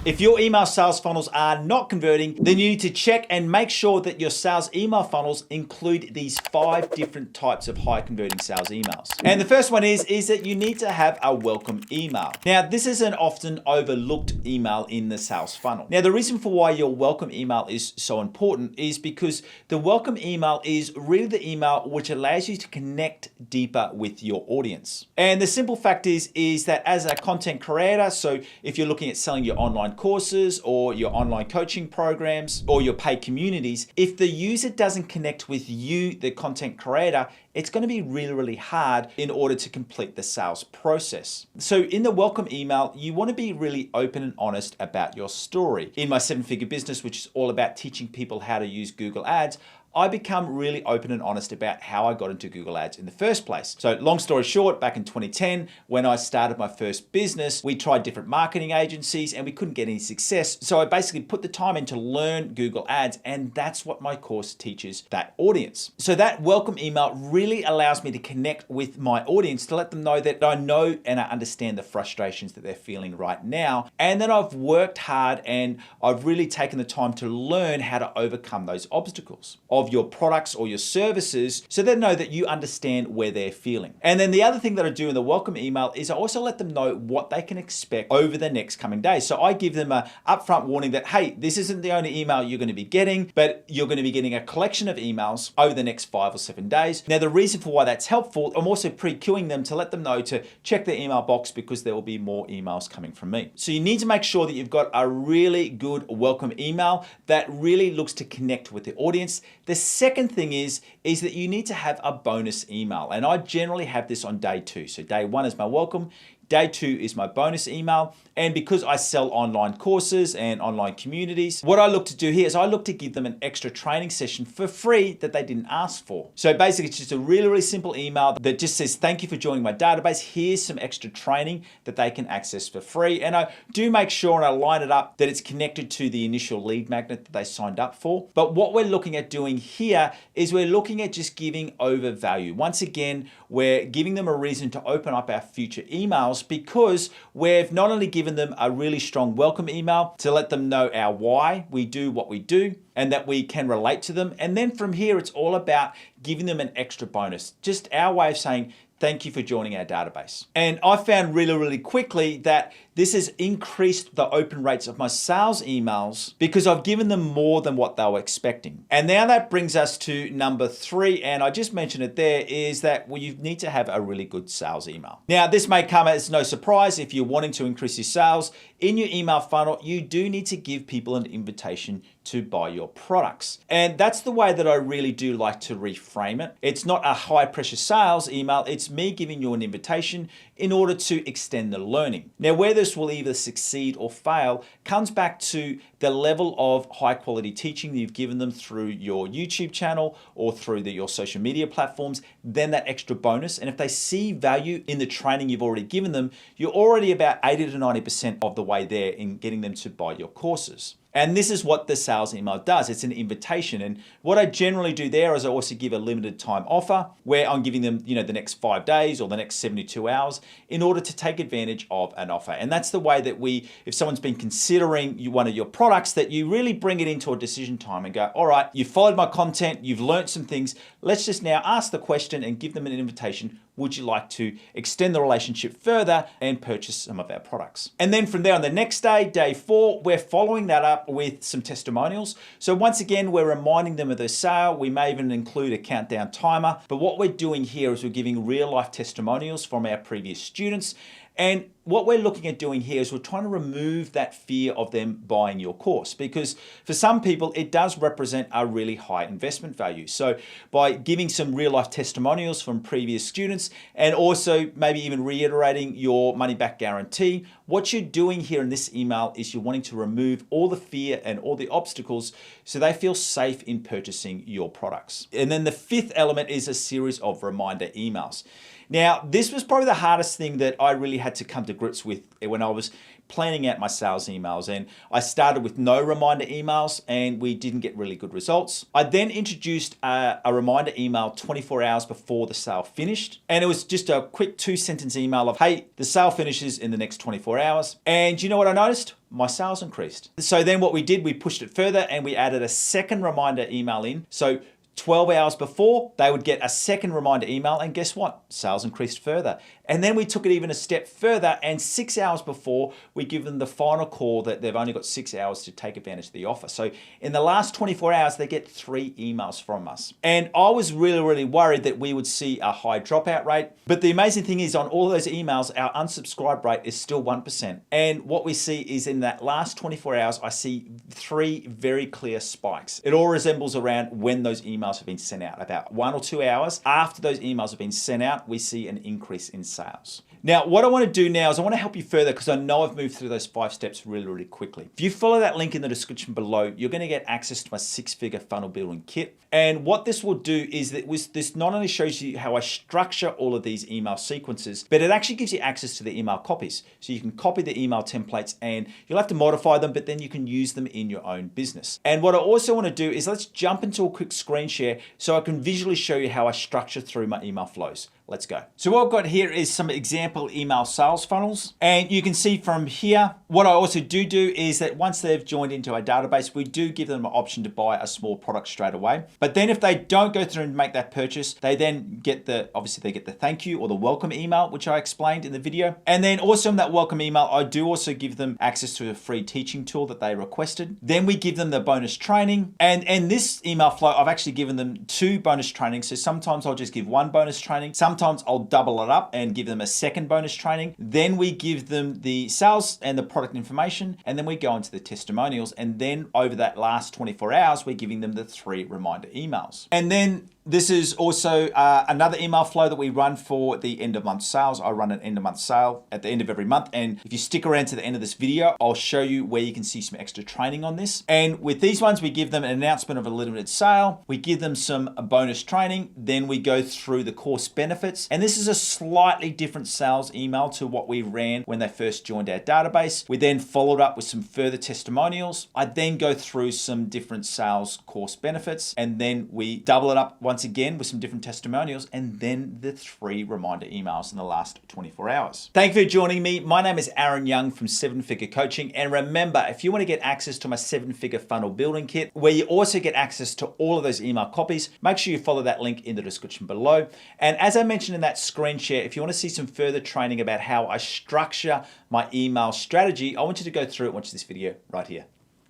If your email sales funnels are not converting, then you need to check and make sure that your sales email funnels include these 5 different types of high converting sales emails. And the first one is that you need to have a welcome email. Now, this is an often overlooked email in the sales funnel. Now, the reason for why your welcome email is so important is because the welcome email is really the email which allows you to connect deeper with your audience. And the simple fact is that as a content creator, so if you're looking at selling your online courses or your online coaching programs or your paid communities, if the user doesn't connect with you, the content creator, it's going to be really, really hard in order to complete the sales process. So in the welcome email, you want to be really open and honest about your story. In my 7-figure business, which is all about teaching people how to use Google Ads, I become really open and honest about how I got into Google Ads in the first place. So long story short, back in 2010, when I started my first business, we tried different marketing agencies and we couldn't get any success. So I basically put the time in to learn Google Ads, and that's what my course teaches that audience. So that welcome email really allows me to connect with my audience to let them know that I know and I understand the frustrations that they're feeling right now. And then I've worked hard and I've really taken the time to learn how to overcome those obstacles of your products or your services, so they know that you understand where they're feeling. And then the other thing that I do in the welcome email is I also let them know what they can expect over the next coming days. So I give them a upfront warning that, hey, this isn't the only email you're going to be getting, but you're going to be getting a collection of emails over the next 5 or 7 days. Now, the reason for why that's helpful, I'm also pre-queuing them to let them know to check their email box because there will be more emails coming from me. So you need to make sure that you've got a really good welcome email that really looks to connect with the audience. The second thing is that you need to have a bonus email. And I generally have this on day 2. So day 1 is my welcome. Day 2 is my bonus email. And because I sell online courses and online communities, what I look to do here is I look to give them an extra training session for free that they didn't ask for. So basically it's just a really, really simple email that just says, thank you for joining my database. Here's some extra training that they can access for free. And I do make sure and I line it up that it's connected to the initial lead magnet that they signed up for. But what we're looking at doing here is we're looking at just giving over value. Once again, we're giving them a reason to open up our future emails because we've not only given them a really strong welcome email to let them know our why we do what we do and that we can relate to them. And then from here, it's all about giving them an extra bonus. Just our way of saying, thank you for joining our database. And I found really, really quickly that this has increased the open rates of my sales emails because I've given them more than what they were expecting. And now that brings us to number 3, and I just mentioned it there, is that you need to have a really good sales email. Now, this may come as no surprise if you're wanting to increase your sales. In your email funnel, you do need to give people an invitation to buy your products. And that's the way that I really do like to reframe it. It's not a high pressure sales email, it's me giving you an invitation in order to extend the learning. Now, where this will either succeed or fail comes back to the level of high quality teaching that you've given them through your YouTube channel or through your social media platforms, then that extra bonus. And if they see value in the training you've already given them, you're already about 80 to 90% of the way there in getting them to buy your courses. And this is what the sales email does. It's an invitation. And what I generally do there is I also give a limited time offer where I'm giving them, the next 5 days or the next 72 hours in order to take advantage of an offer. And that's the way that if someone's been considering one of your products, that you really bring it into a decision time and go, all right, you've followed my content, you've learned some things. Let's just now ask the question and give them an invitation. Would you like to extend the relationship further and purchase some of our products? And then from there on the next day, day 4, we're following that up with some testimonials. So once again, we're reminding them of their sale. We may even include a countdown timer. But what we're doing here is we're giving real life testimonials from our previous students. And what we're looking at doing here is we're trying to remove that fear of them buying your course, because for some people, it does represent a really high investment value. So by giving some real life testimonials from previous students and also maybe even reiterating your money back guarantee, what you're doing here in this email is you're wanting to remove all the fear and all the obstacles so they feel safe in purchasing your products. And then the 5th element is a series of reminder emails. Now, this was probably the hardest thing that I really had to come to grips with when I was planning out my sales emails. And I started with no reminder emails and we didn't get really good results. I then introduced a reminder email 24 hours before the sale finished. And it was just a quick 2-sentence email of, hey, the sale finishes in the next 24 hours. And you know what I noticed? My sales increased. So then what we did, we pushed it further and we added a second reminder email in. So 12 hours before, they would get a second reminder email, and guess what? Sales increased further. And then we took it even a step further, and 6 hours before, we give them the final call that they've only got 6 hours to take advantage of the offer. So in the last 24 hours, they get 3 emails from us. And I was really, really worried that we would see a high dropout rate. But the amazing thing is, on all those emails, our unsubscribe rate is still 1%. And what we see is in that last 24 hours, I see 3 very clear spikes. It all resembles around when those emails have been sent out. About 1 or 2 hours after those emails have been sent out, we see an increase in sales. Now, what I want to do now is I want to help you further because I know I've moved through those 5 steps really, really quickly. If you follow that link in the description below, you're going to get access to my 6-figure funnel building kit. And what this will do is that this not only shows you how I structure all of these email sequences, but it actually gives you access to the email copies. So you can copy the email templates and you'll have to modify them, but then you can use them in your own business. And what I also want to do is let's jump into a quick screen share so I can visually show you how I structure through my email flows. Let's go. So what I've got here is some example email sales funnels. And you can see from here, what I also do is that once they've joined into our database, we do give them an option to buy a small product straight away. But then if they don't go through and make that purchase, they then get obviously they get the thank you or the welcome email, which I explained in the video. And then also in that welcome email, I do also give them access to a free teaching tool that they requested. Then we give them the bonus training. And this email flow, I've actually given them 2 bonus trainings. So sometimes I'll just give 1 bonus training. Sometimes I'll double it up and give them a second bonus training. Then we give them the sales and the product information, and then we go into the testimonials. And then over that last 24 hours, we're giving them the 3 reminder emails. And then this is also another email flow that we run for the end of month sales. I run an end of month sale at the end of every month. And if you stick around to the end of this video, I'll show you where you can see some extra training on this. And with these ones, we give them an announcement of a limited sale. We give them some bonus training. Then we go through the course benefits. And this is a slightly different sales email to what we ran when they first joined our database. We then followed up with some further testimonials. I then go through some different sales course benefits. And then we double it up once again with some different testimonials, and then the 3 reminder emails in the last 24 hours. Thank you for joining me. My name is Aaron Young from 7-Figure Coaching. And remember, if you want to get access to my 7-Figure Funnel Building Kit, where you also get access to all of those email copies, make sure you follow that link in the description below. And as I mentioned in that screen share, if you want to see some further training about how I structure my email strategy, I want you to go through it, watch this video right here.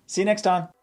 See you next time.